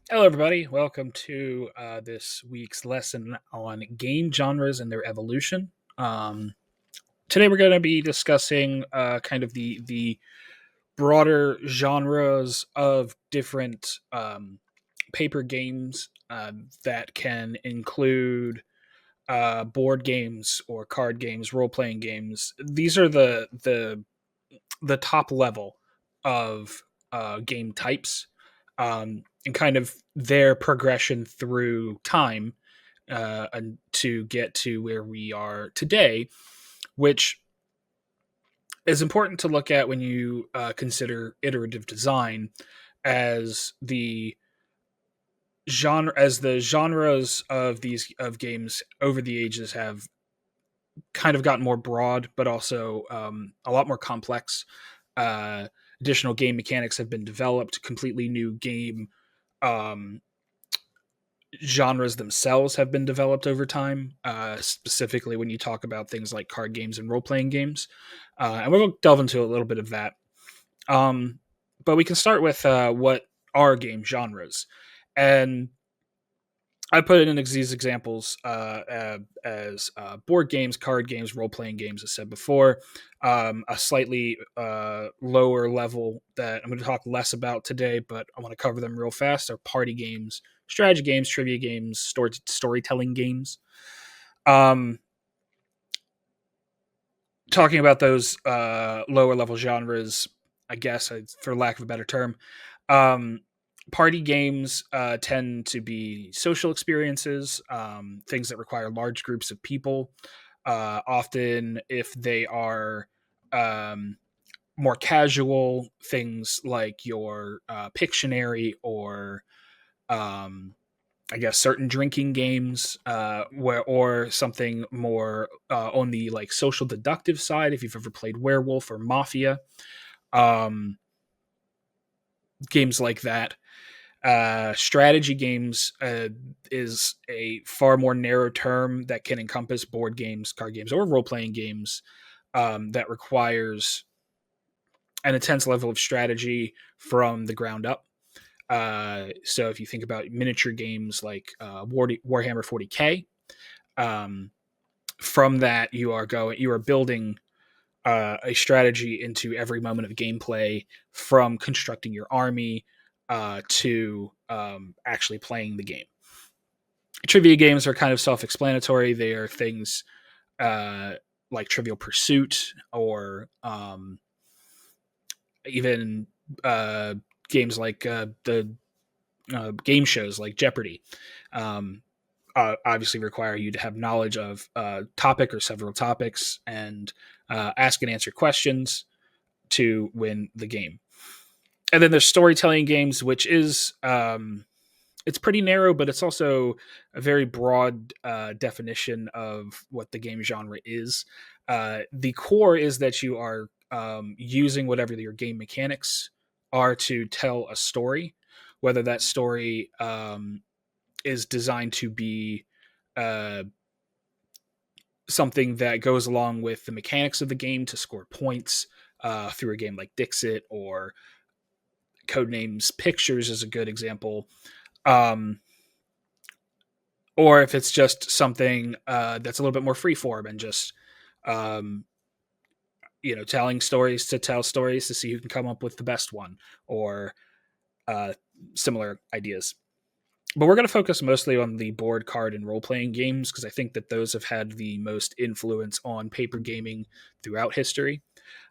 Hello, everybody. Welcome to this week's lesson on game genres and their evolution. Um, Today, we're going to be discussing kind of the broader genres of different paper games that can include board games or card games, role playing games. These are the top level of game types, and kind of their progression through time and to get to where we are today, which is important to look at when you consider iterative design as the genres of these of games over the ages have kind of gotten more broad, but also a lot more complex. Uh, Additional game mechanics have been developed. Completely new game um, genres themselves have been developed over time. Specifically, when you talk about things like card games and role playing games, and we'll delve into a little bit of that. Um, but we can start with what are game genres, and I put it in these examples as board games, card games, role playing games, as said before. A slightly lower level that I'm going to talk less about today, but I want to cover them real fast are party games, strategy games, trivia games, storytelling games. Um, Talking about those lower level genres, I guess, for lack of a better term, um, party games tend to be social experiences, things that require large groups of people. Often, if they are um, more casual, things like your Pictionary or um, I guess certain drinking games, or something more on the like social deductive side. If you've ever played Werewolf or Mafia, um, games like that. Strategy games is a far more narrow term that can encompass board games, card games, or role playing games that requires an intense level of strategy from the ground up. So if you think about miniature games like Warhammer 40K, um, from that you are building a strategy into every moment of gameplay, from constructing your army to actually playing the game. Trivia games are kind of self-explanatory. They are things uh, like Trivial Pursuit or even uh, games like the game shows like Jeopardy. Um, Obviously require you to have knowledge of a topic or several topics and ask and answer questions to win the game. And then there's storytelling games, which is it's pretty narrow, but it's also a very broad definition of what the game genre is. The core is that you are using whatever your game mechanics are to tell a story, whether that story is designed to be uh, something that goes along with the mechanics of the game to score points through a game like Dixit, or Codenames Pictures is a good example. Um, or if it's just something that's a little bit more freeform and just um, telling stories to tell stories to see who can come up with the best one, or uh, similar ideas. But we're going to focus mostly on the board, card, and role playing games because I think that those have had the most influence on paper gaming throughout history.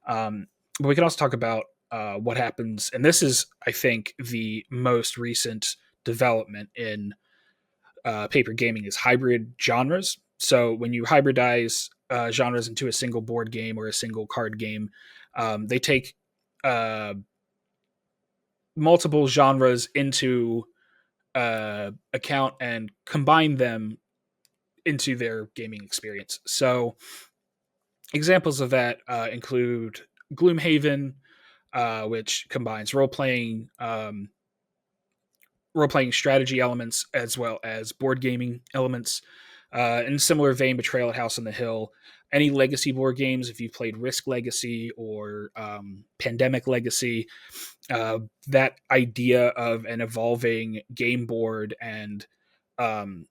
But we can also talk about what happens, and this is, I think, the most recent development in paper gaming is hybrid genres. So when you hybridize genres into a single board game or a single card game, they take uh, multiple genres into account and combine them into their gaming experience. So examples of that include Gloomhaven, which combines role playing strategy elements as well as board gaming elements. In similar vein, Betrayal at House on the Hill, any legacy board games, if you've played Risk Legacy or Pandemic Legacy, that idea of an evolving game board and um,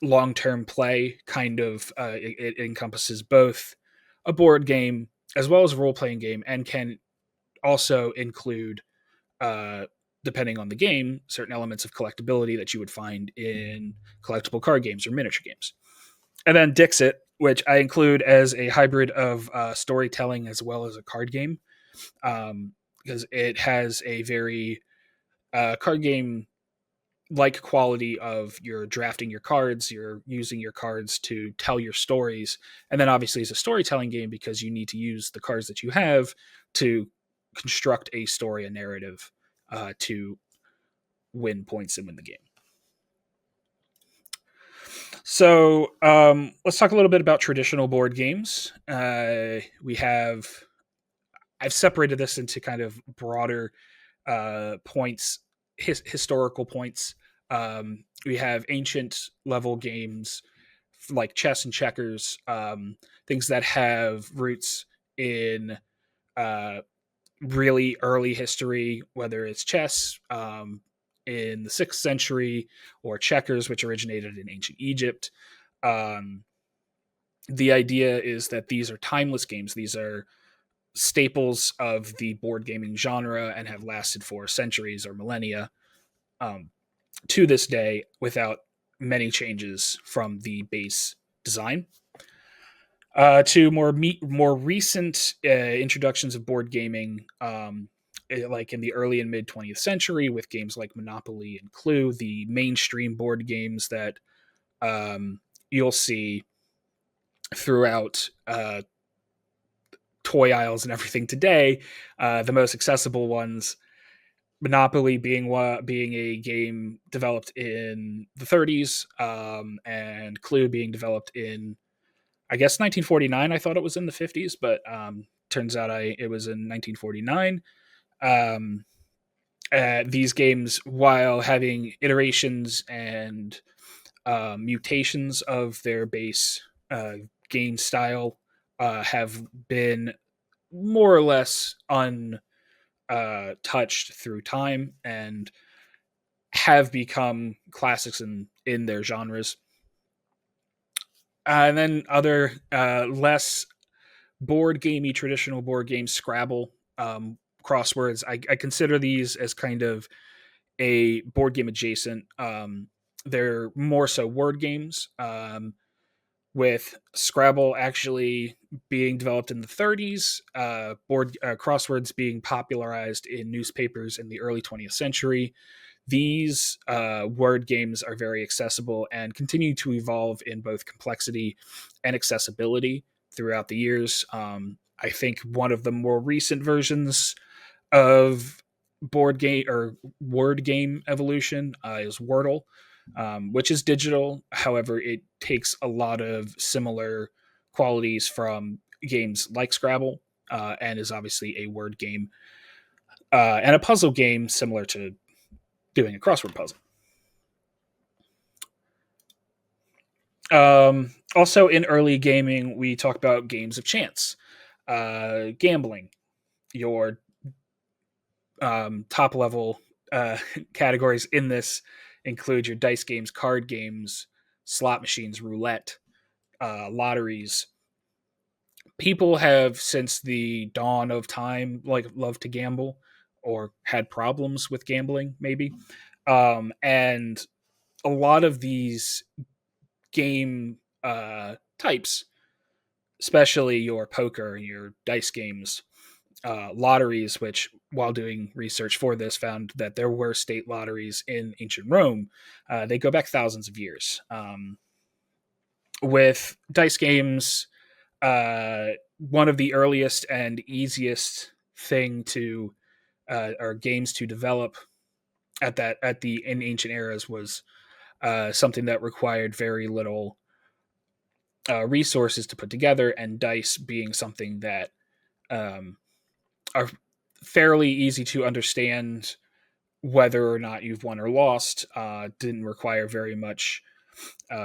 long-term play kind of it encompasses both a board game as well as a role-playing game, and can also include, uh, depending on the game, certain elements of collectability that you would find in collectible card games or miniature games. And then Dixit, which I include as a hybrid of storytelling as well as a card game, because it has a very card game like quality of you're drafting your cards, you're using your cards to tell your stories, and then obviously it's a storytelling game because you need to use the cards that you have to construct a story, a narrative, to win points and win the game. So let's talk a little bit about traditional board games. We have I've separated this into kind of broader points, historical points. We have ancient level games like chess and checkers, things that have roots in uh, really early history, whether it's chess in the 6th century or checkers, which originated in ancient Egypt. Um, the idea is that these are timeless games. These are staples of the board gaming genre and have lasted for centuries or millennia, um, to this day without many changes from the base design. To more recent introductions of board gaming, like in the early and mid 20th century, with games like Monopoly and Clue, the mainstream board games that you'll see throughout toy aisles and everything today. The most accessible ones, Monopoly being a game developed in the 30s, and Clue being developed in, I guess, 1949. I thought it was in the 50s, but turns out it was in 1949. Um, these games, while having iterations and mutations of their base game style, have been more or less untouched through time and have become classics in their genres. And then other less board gamey traditional board games, Scrabble, crosswords. I consider these as kind of a board game adjacent. They're more so word games. With Scrabble actually being developed in the 30s, board crosswords being popularized in newspapers in the early 20th century. These word games are very accessible and continue to evolve in both complexity and accessibility throughout the years. I think one of the more recent versions of board game or word game evolution is Wordle, which is digital. However, it takes a lot of similar qualities from games like Scrabble, and is obviously a word game and a puzzle game similar to doing a crossword puzzle. Also, in early gaming, we talk about games of chance, gambling. Your top level categories in this include your dice games, card games, slot machines, roulette, lotteries. People have, since the dawn of time, like loved to gamble or had problems with gambling, maybe. And a lot of these game types, especially your poker and your dice games, lotteries, which, while doing research for this, found that there were state lotteries in ancient Rome. They go back thousands of years. With dice games, one of the earliest and easiest thing to or games to develop in ancient eras was something that required very little resources to put together, and dice being something that um, are fairly easy to understand whether or not you've won or lost. Didn't require very much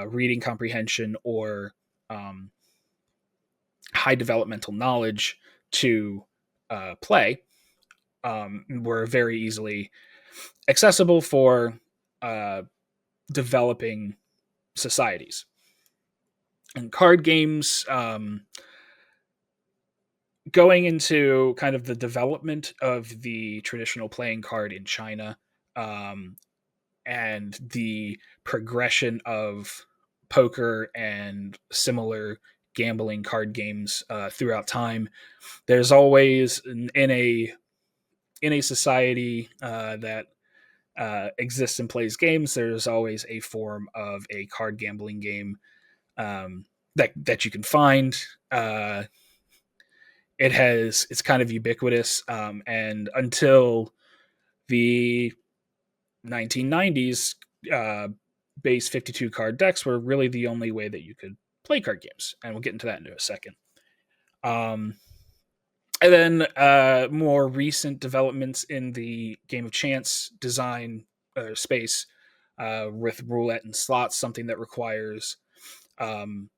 reading comprehension or high developmental knowledge to play were very easily accessible for uh, developing societies. And card games, going into kind of the development of the traditional playing card in China, um, and the progression of poker and similar gambling card games throughout time. There's always in a society that exists and plays games. There's always a form of a card gambling game that you can find. Uh, it's kind of ubiquitous, and until the 1990s, uh, base 52 card decks were really the only way that you could play card games, and we'll get into that in a second. Um, and then more recent developments in the game of chance design space with roulette and slots, something that requires um,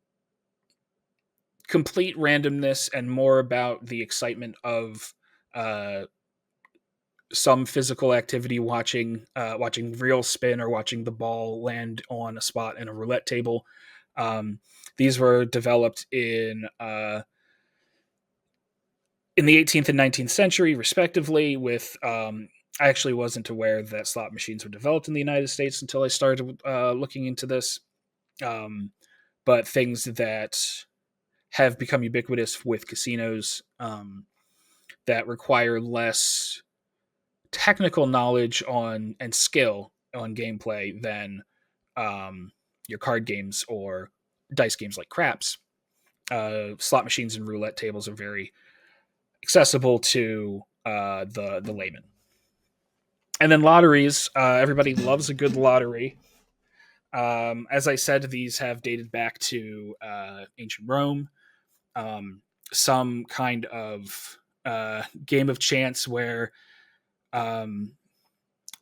complete randomness and more about the excitement of uh, some physical activity, watching real spin or watching the ball land on a spot in a roulette table. Um, these were developed in the 18th and 19th century, respectively. With I actually wasn't aware that slot machines were developed in the United States until I started looking into this. Um, but things that have become ubiquitous with casinos that require less technical knowledge on and skill on gameplay than um, your card games or dice games like craps. Slot machines and roulette tables are very accessible to the layman. And then lotteries. Everybody loves a good lottery. As I said, these have dated back to ancient Rome. Some kind of game of chance where um,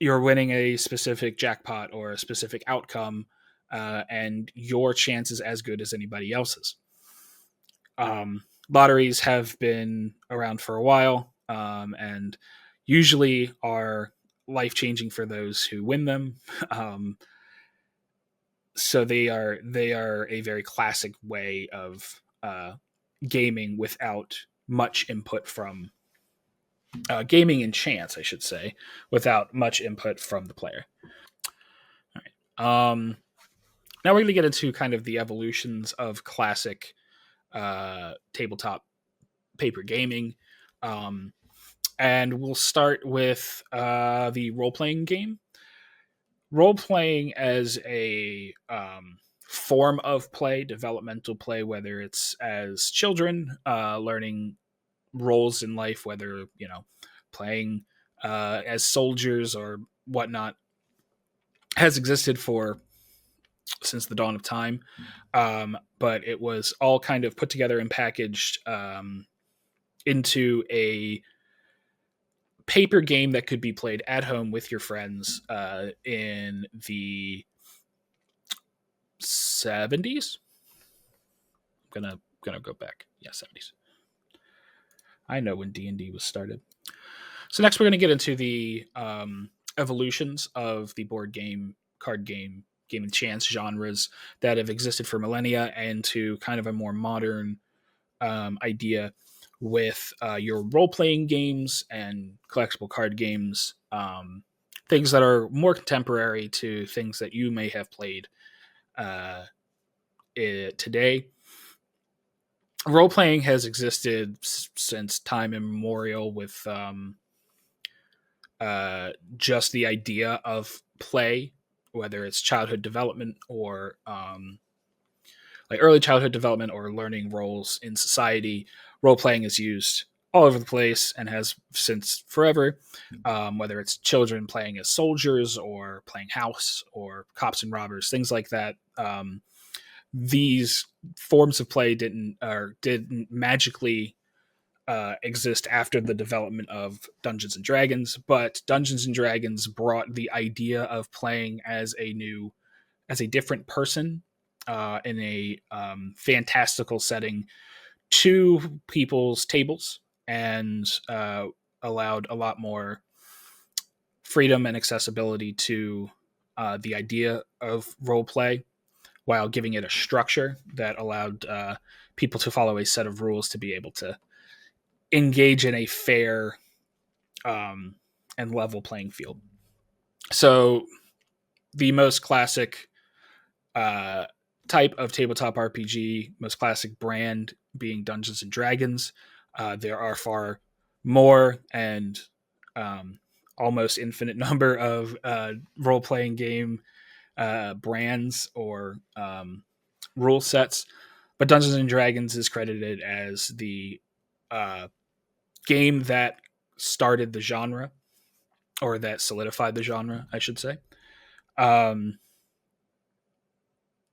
you're winning a specific jackpot or a specific outcome, and your chance is as good as anybody else's. Lotteries have been around for a while, and usually are life changing for those who win them. Um, so they are a very classic way of gaming without much input from gaming and chance, I should say, without much input from the player. All right. Now we're going to get into kind of the evolutions of classic tabletop paper gaming. Um, and we'll start with the role playing game. Role playing as a form of play, developmental play, whether it's as children learning roles in life, whether playing as soldiers or whatnot, has existed for since the dawn of time. But it was all kind of put together and packaged into a paper game that could be played at home with your friends in the 70s. I'm gonna go back. Yeah, 70s. I know when D&D was started. So next we're going to get into the evolutions of the board game, card game, game and chance genres that have existed for millennia, and to kind of a more modern idea with your role-playing games and collectible card games, things that are more contemporary to things that you may have played today. Role-playing has existed since time immemorial with just the idea of play, whether it's childhood development or like early childhood development or learning roles in society. Role playing is used all over the place and has since forever, whether it's children playing as soldiers or playing house or cops and robbers, things like that. These forms of play didn't magically exist after the development of Dungeons and Dragons, but Dungeons and Dragons brought the idea of playing as a new as a different person in a fantastical setting to people's tables, and allowed a lot more freedom and accessibility to the idea of role play, while giving it a structure that allowed people to follow a set of rules to be able to engage in a fair um, and level playing field. So the most classic uh, type of tabletop RPG, most classic brand being Dungeons and Dragons. There are far more and almost infinite number of role playing game brands or rule sets, but Dungeons and Dragons is credited as the uh, game that started the genre, or that solidified the genre, I should say. Um,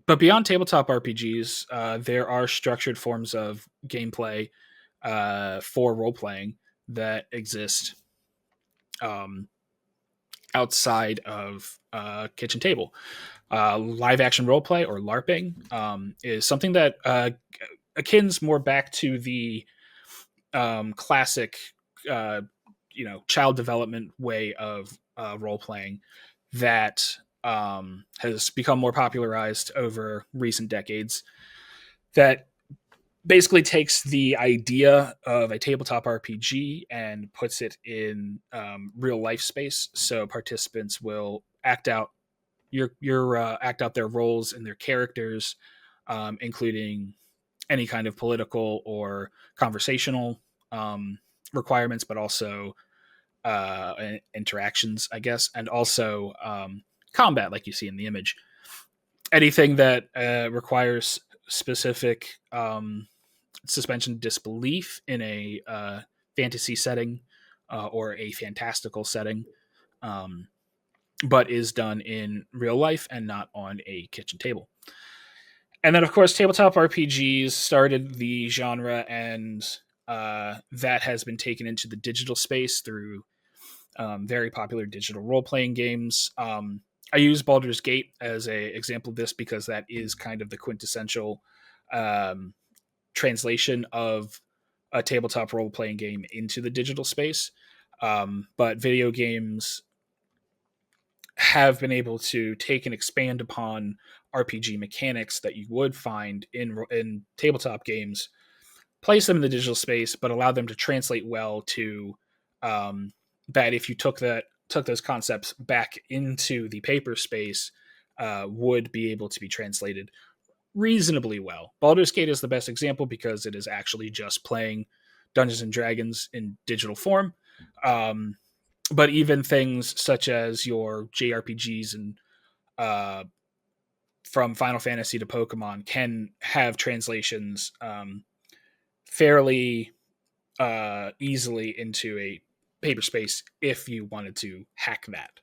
but beyond tabletop RPGs, there are structured forms of gameplay for role playing that exist um, outside of kitchen table. Live action role play, or LARPing, is something that akins more back to the classic, uh, child development way of role playing that has become more popularized over recent decades. That basically takes the idea of a tabletop RPG and puts it in real life space. So participants will act out their roles and their characters, including any kind of political or conversational um, requirements, but also interactions, I guess, and also combat, like you see in the image. Anything that requires specific suspension of disbelief in a fantasy setting or a fantastical setting, um, but is done in real life and not on a kitchen table. And then, of course, tabletop RPGs started the genre, and that has been taken into the digital space through very popular digital role playing games. I use Baldur's Gate as a example of this because that is kind of the quintessential um, translation of a tabletop role playing game into the digital space. But video games have been able to take and expand upon RPG mechanics that you would find in tabletop games, place them in the digital space, but allow them to translate well to um, that. If you took those concepts back into the paper space, would be able to be translated reasonably well. Baldur's Gate is the best example because it is actually just playing Dungeons and Dragons in digital form. Um, but even things such as your JRPGs and from Final Fantasy to Pokemon can have translations fairly easily into a paper space if you wanted to hack that.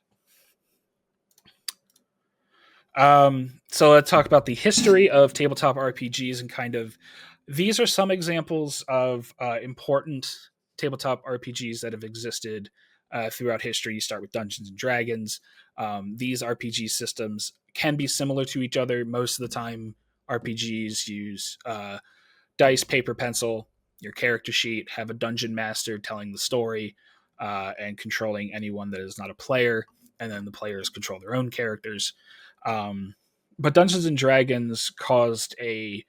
So let's talk about the history of tabletop RPGs, and kind of these are some examples of important tabletop RPGs that have existed throughout history. You start with Dungeons and Dragons. These RPG systems can be similar to each other. Most of the time, RPGs use dice, paper, pencil, your character sheet, have a dungeon master telling the story and controlling anyone that is not a player, and then the players control their own characters. But Dungeons and Dragons caused a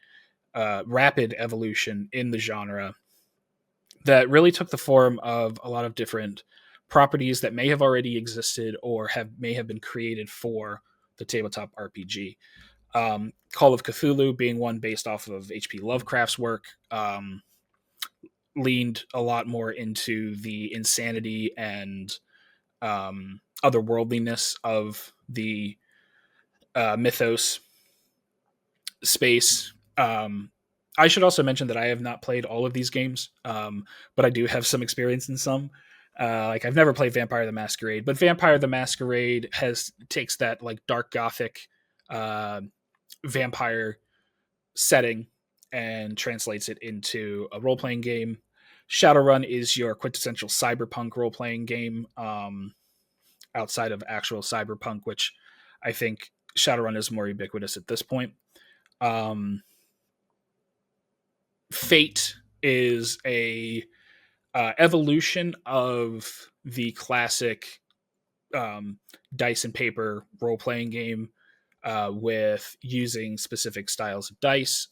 rapid evolution in the genre that really took the form of a lot of different properties that may have already existed or may have been created for the tabletop RPG. Call of Cthulhu being one based off of H.P. Lovecraft's work, leaned a lot more into the insanity and otherworldliness of the mythos space. I should also mention that I have not played all of these games, but I do have some experience in some. Like I've never played Vampire the Masquerade, but Vampire the Masquerade takes that like dark gothic vampire setting and translates it into a role playing game. Shadowrun is your quintessential cyberpunk role playing game, outside of actual cyberpunk, which I think Shadowrun is more ubiquitous at this point. Um, Fate is a evolution of the classic um, dice and paper role playing game with using specific styles of dice,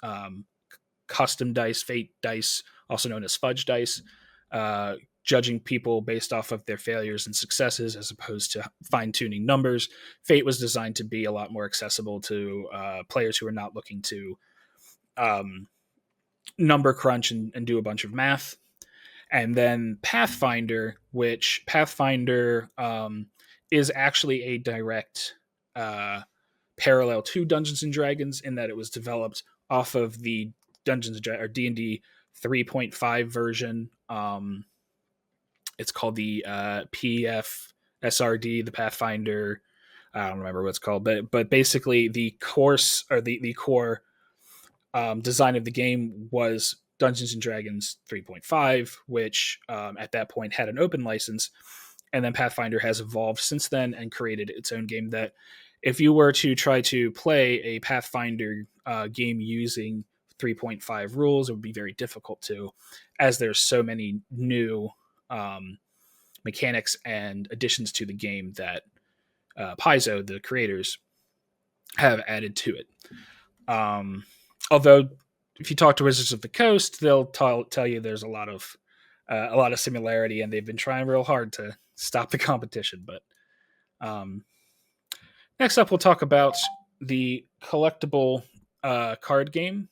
custom dice, fate dice, also known as fudge dice, uh, judging people based off of their failures and successes as opposed to fine tuning numbers. Fate was designed to be a lot more accessible to players who are not looking to um, number crunch and do a bunch of math. And then Pathfinder, which Pathfinder is actually a direct parallel to Dungeons and Dragons in that it was developed off of the Dungeons or D&D 3.5 version. It's called the PFSRD, the Pathfinder. I don't remember what it's called, but basically the course or the core design of the game was Dungeons and Dragons 3.5, which at that point had an open license. And then Pathfinder has evolved since then and created its own game that if you were to try to play a Pathfinder game using 3.5 rules, it would be very difficult to, as there's so many new mechanics and additions to the game that Paizo, the creators, have added to it. Although, if you talk to Wizards of the Coast, they'll tell you there's a lot of similarity, and they've been trying real hard to stop the competition. But next up, we'll talk about the collectible card game.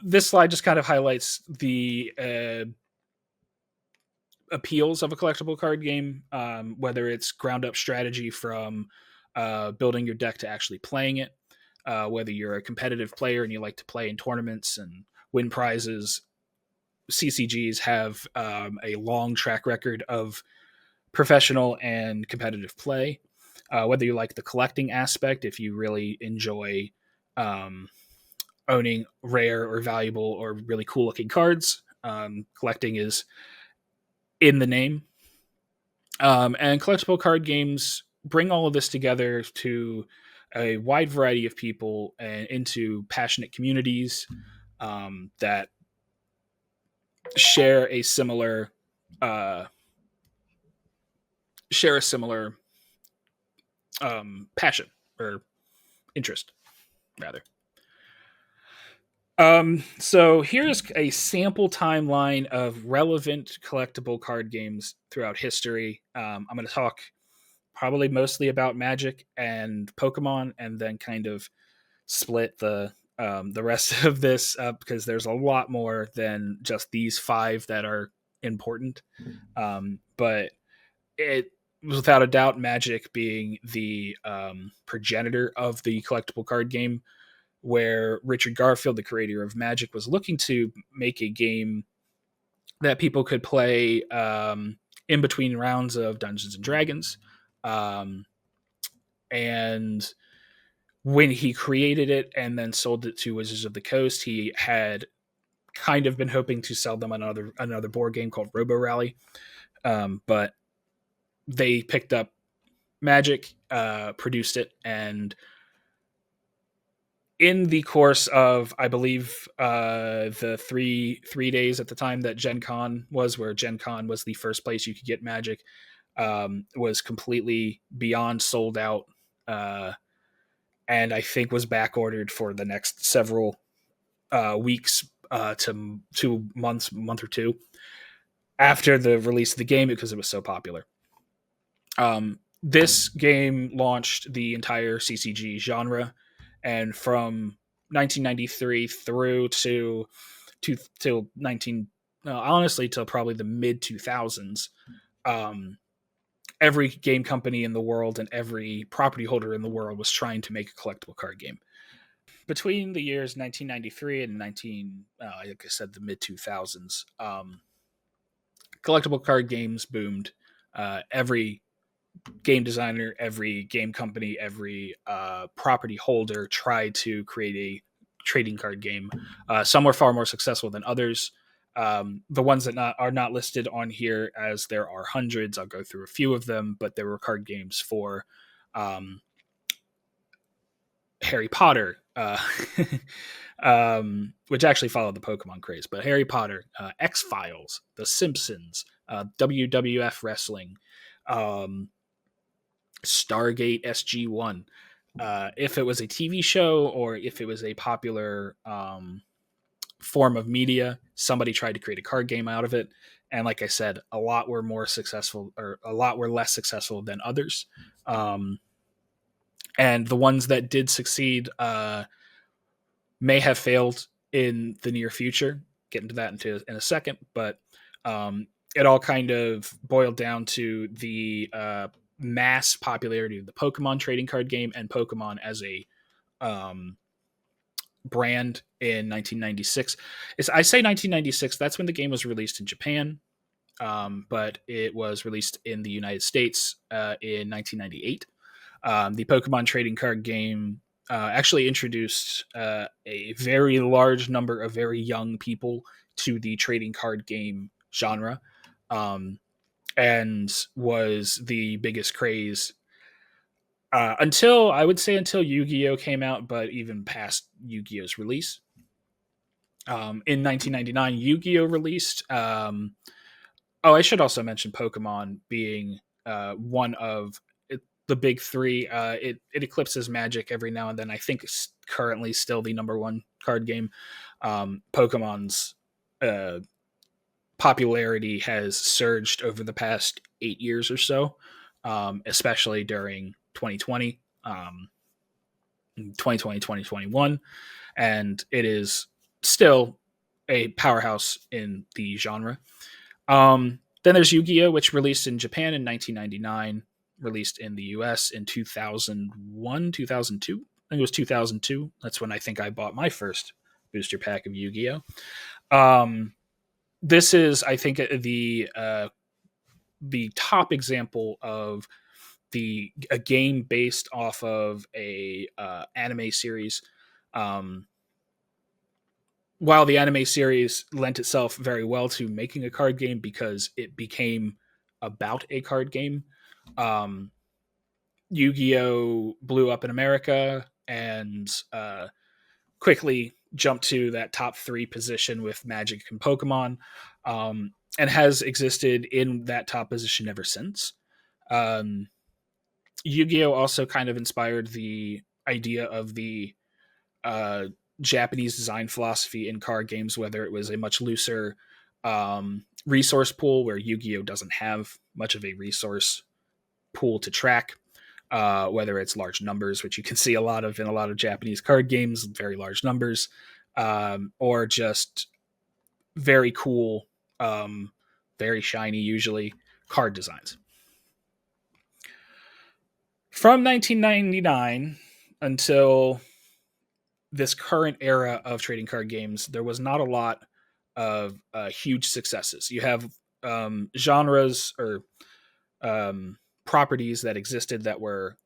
This slide just kind of highlights the appeals of a collectible card game, whether it's ground up strategy from building your deck to actually playing it. Whether you're a competitive player and you like to play in tournaments and win prizes, CCGs have a long track record of professional and competitive play. Whether you like the collecting aspect, if you really enjoy owning rare or valuable or really cool looking cards, collecting is in the name. And collectible card games bring all of this together to a wide variety of people and into passionate communities that share a similar passion or interest, rather. So here's a sample timeline of relevant collectible card games throughout history. I'm going to talk probably mostly about Magic and Pokemon, and then kind of split the rest of this up because there's a lot more than just these 5 that are important. But it, without a doubt, Magic being the progenitor of the collectible card game, where Richard Garfield, the creator of Magic, was looking to make a game that people could play in between rounds of Dungeons and Dragons. And when he created it and then sold it to Wizards of the Coast, he had kind of been hoping to sell them another board game called Robo Rally. But they picked up Magic, produced it, and in the course of, I believe, the three days at the time that Gen Con was, where Gen Con was the first place you could get Magic, was completely beyond sold out, and I think was back ordered for the next several weeks to 2 months, month or two after the release of the game because it was so popular. This game launched the entire CCG genre, and from 1993 through to till 19 honestly till probably the mid 2000s, every game company in the world and every property holder in the world was trying to make a collectible card game. Between the years 1993 and like I said, the mid 2000s, collectible card games boomed. Every game designer, every game company, every property holder tried to create a trading card game. Some were far more successful than others. The ones that are not listed on here, as there are hundreds, I'll go through a few of them, but there were card games for Um, Harry Potter, which actually followed the Pokemon craze, but Harry Potter, X-Files, The Simpsons, WWF Wrestling, um, Stargate SG-1. If it was a TV show or if it was a popular form of media, somebody tried to create a card game out of it. And like I said, a lot were more successful, or a lot were less successful than others. Um, and the ones that did succeed may have failed in the near future. Get into that in a second, but it all kind of boiled down to the mass popularity of the Pokemon trading card game and Pokemon as a um, brand in 1996. I say 1996. That's when the game was released in Japan, but it was released in the United States in 1998. The Pokemon trading card game actually introduced a very large number of very young people to the trading card game genre, um, and was the biggest craze until, I would say, until Yu-Gi-Oh came out, but even past Yu-Gi-Oh's release. In 1999, Yu-Gi-Oh released. Oh, I should also mention Pokemon being one of the big three. It eclipses Magic every now and then. I think it's currently still the number one card game. Pokemon's popularity has surged over the past 8 years or so, especially during 2020, 2020, 2021. And it is still a powerhouse in the genre. Then there's Yu-Gi-Oh, which released in Japan in 1999, released in the US in 2001, 2002. I think it was 2002. That's when I think I bought my first booster pack of Yu-Gi-Oh. This is, I think, the top example of a game based off of a anime series. While the anime series lent itself very well to making a card game because it became about a card game, um, Yu-Gi-Oh blew up in America and quickly jumped to that top three position with Magic and Pokemon, and has existed in that top position ever since. Um, Yu-Gi-Oh also kind of inspired the idea of the uh, Japanese design philosophy in card games, whether it was a much looser resource pool where Yu-Gi-Oh doesn't have much of a resource pool to track, whether it's large numbers, which you can see a lot of in a lot of Japanese card games, very large numbers, or just very cool, very shiny, usually card designs. From 1999 until this current era of trading card games, there was not a lot of huge successes. You have genres or properties that existed that were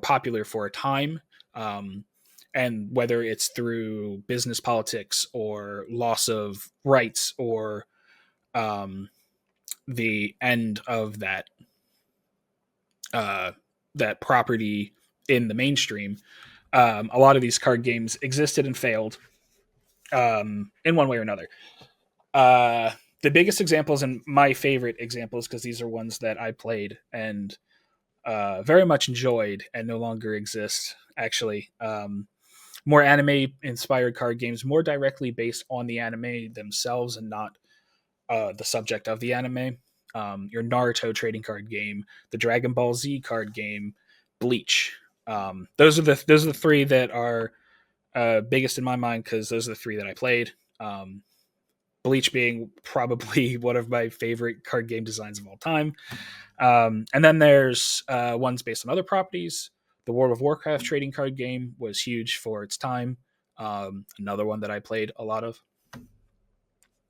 popular for a time, and whether it's through business politics or loss of rights or the end of that property in the mainstream, a lot of these card games existed and failed in one way or another. The biggest examples and my favorite examples, because these are ones that I played and very much enjoyed and no longer exist, actually. More anime inspired card games, more directly based on the anime themselves and not the subject of the anime. Your Naruto trading card game, the Dragon Ball Z card game, Bleach. Those are the three that are biggest in my mind because those are the three that I played. Bleach being probably one of my favorite card game designs of all time. And then there's ones based on other properties. The World of Warcraft trading card game was huge for its time. Another one that I played a lot of.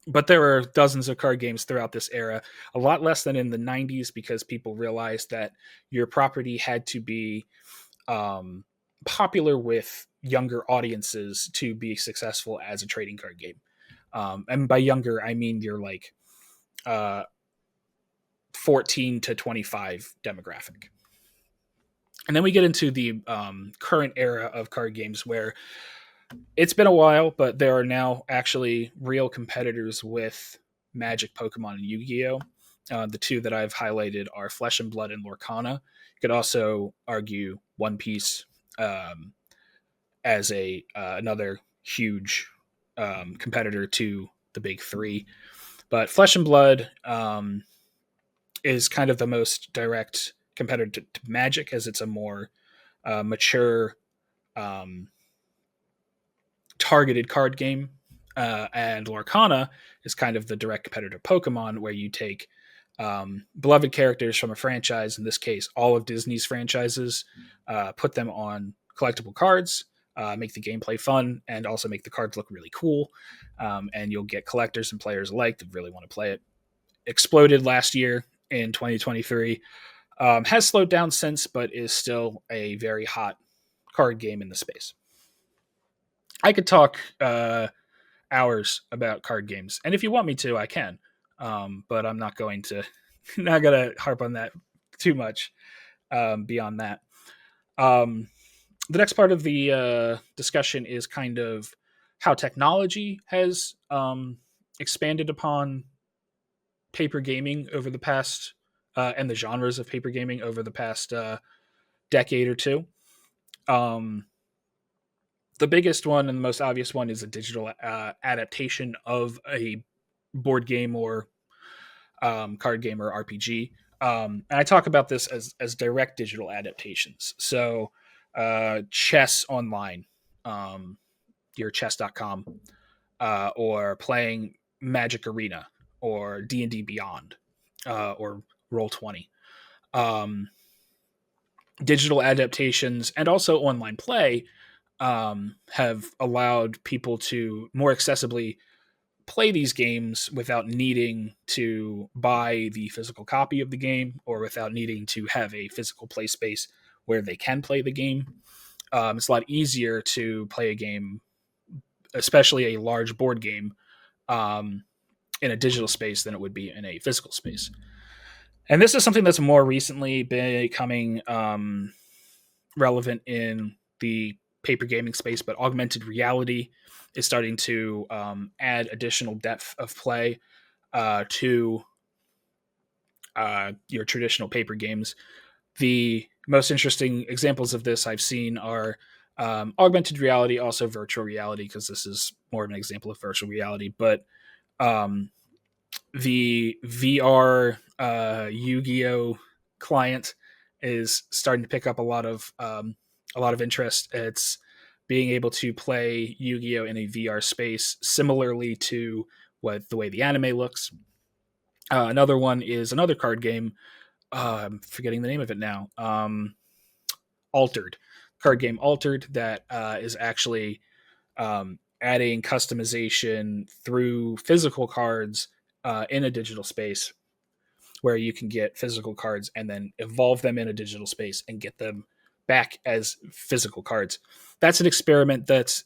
But there were dozens of card games throughout this era, a lot less than in the 90s because people realized that your property had to be popular with younger audiences to be successful as a trading card game. And by younger, I mean you're like uh, 14 to 25 demographic. And then we get into the current era of card games where it's been a while, but there are now actually real competitors with Magic, Pokemon, and Yu-Gi-Oh. The two that I've highlighted are Flesh and Blood and Lorcana. You could also argue One Piece um, as a another huge competitor to the big three. But Flesh and Blood is kind of the most direct competitor to Magic, as it's a more mature, um, targeted card game. And Lorcana is kind of the direct competitor to Pokemon, where you take beloved characters from a franchise, in this case, all of Disney's franchises, put them on collectible cards, make the gameplay fun, and also make the cards look really cool. And you'll get collectors and players alike that really want to play it. Exploded last year in 2023. Has slowed down since, but is still a very hot card game in the space. I could talk hours about card games, and if you want me to, I can. But I'm not going to, not gonna harp on that too much. Beyond that, um, the next part of the discussion is kind of how technology has expanded upon paper gaming over the past, and the genres of paper gaming over the past decade or two. Um, the biggest one and the most obvious one is a digital adaptation of a board game or card game or RPG. And I talk about this as direct digital adaptations. So, chess online, um, your chess.com, or playing Magic Arena or D&D Beyond, or Roll20. Um, Digital adaptations and also online play have allowed people to more accessibly play these games without needing to buy the physical copy of the game or without needing to have a physical play space where they can play the game. It's a lot easier to play a game, especially a large board game, um, in a digital space than it would be in a physical space. And this is something that's more recently becoming relevant in the paper gaming space, but augmented reality is starting to add additional depth of play to your traditional paper games. The most interesting examples of this I've seen are augmented reality, also virtual reality, because this is more of an example of virtual reality, but um, the VR Yu-Gi-Oh client is starting to pick up a lot of interest. It's being able to play Yu-Gi-Oh in a VR space, similarly to what the way the anime looks. Another one is another card game. I'm forgetting the name of it now. Altered card game, Altered, that is actually adding customization through physical cards in a digital space, where you can get physical cards and then evolve them in a digital space and get them back as physical cards. That's an experiment that's,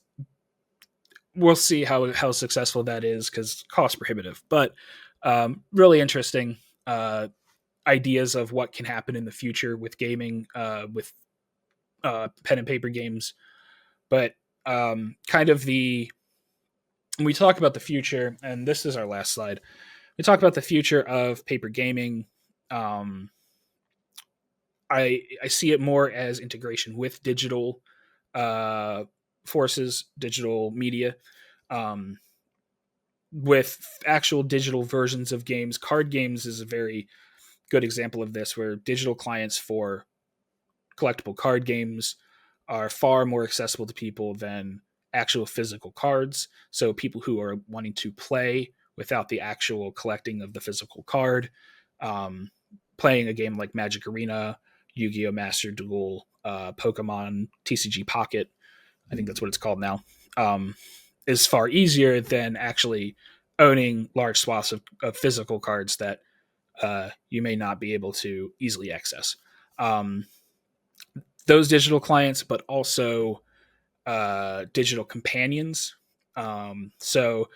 we'll see how successful that is, because cost prohibitive, but really interesting ideas of what can happen in the future with gaming, with pen and paper games. But kind of when we talk about the future, and this is our last slide, we talk about the future of paper gaming. Um, I see it more as integration with digital uh, forces, digital media, um, with actual digital versions of games. Card games is a very good example of this, where digital clients for collectible card games are far more accessible to people than actual physical cards. So people who are wanting to play without the actual collecting of the physical card, um, playing a game like Magic Arena, Yu-Gi-Oh! Master Duel, Pokemon TCG Pocket, I think that's what it's called now, is far easier than actually owning large swaths of physical cards that you may not be able to easily access. Um, those digital clients, but also digital companions. So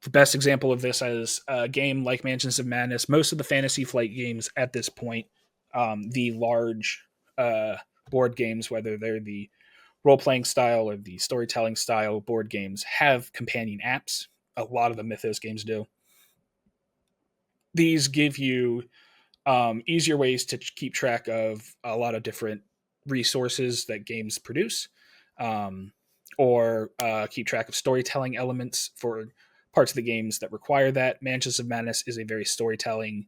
the best example of this is a game like Mansions of Madness. Most of the Fantasy Flight games at this point, the large board games, whether they're the role playing style or the storytelling style board games, have companion apps. A lot of the Mythos games do. These give you easier ways to keep track of a lot of different resources that games produce, um, or keep track of storytelling elements for parts of the games that require that. Mansions of Madness is a very storytelling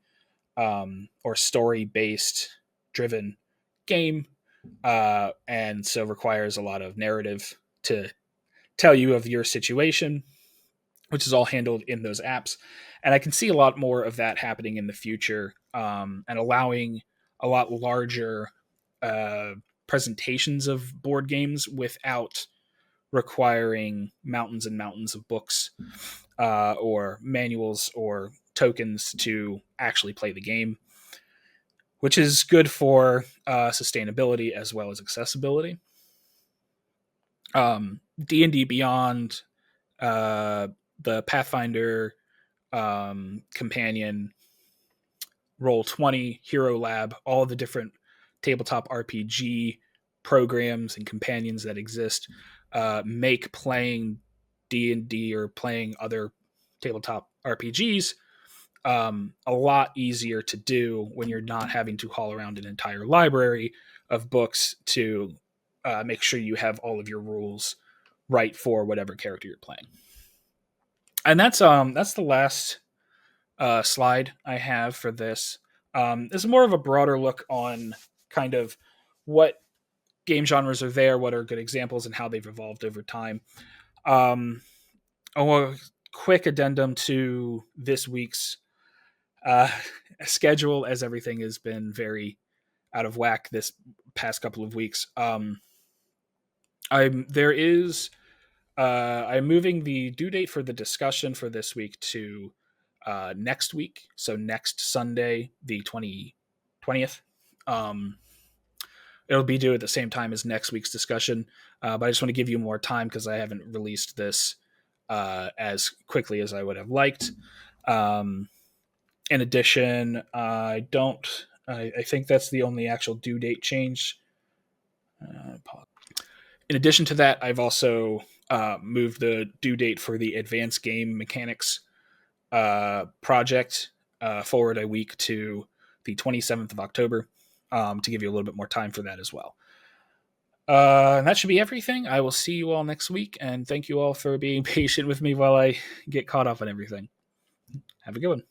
or story based driven game, and so requires a lot of narrative to tell you of your situation, which is all handled in those apps. And I can see a lot more of that happening in the future, and allowing a lot larger uh, presentations of board games without requiring mountains and mountains of books or manuals or tokens to actually play the game, which is good for sustainability as well as accessibility. D&D Beyond, uh, the Pathfinder companion, Roll20, Hero Lab, all the different tabletop RPG programs and companions that exist make playing D&D or playing other tabletop RPGs a lot easier to do when you're not having to haul around an entire library of books to make sure you have all of your rules right for whatever character you're playing. And that's the last slide I have for this. This is more of a broader look on kind of what game genres are there, what are good examples, and how they've evolved over time. A quick addendum to this week's uh, schedule, as everything has been very out of whack this past couple of weeks. I'm moving the due date for the discussion for this week to next week, so next Sunday, the 20th. It'll be due at the same time as next week's discussion, but I just want to give you more time because I haven't released this as quickly as I would have liked. In addition, I think that's the only actual due date change. In addition to that, I've also moved the due date for the advanced game mechanics project forward a week to the 27th of October, to give you a little bit more time for that as well. And that should be everything. I will see you all next week, and thank you all for being patient with me while I get caught up on everything. Have a good one.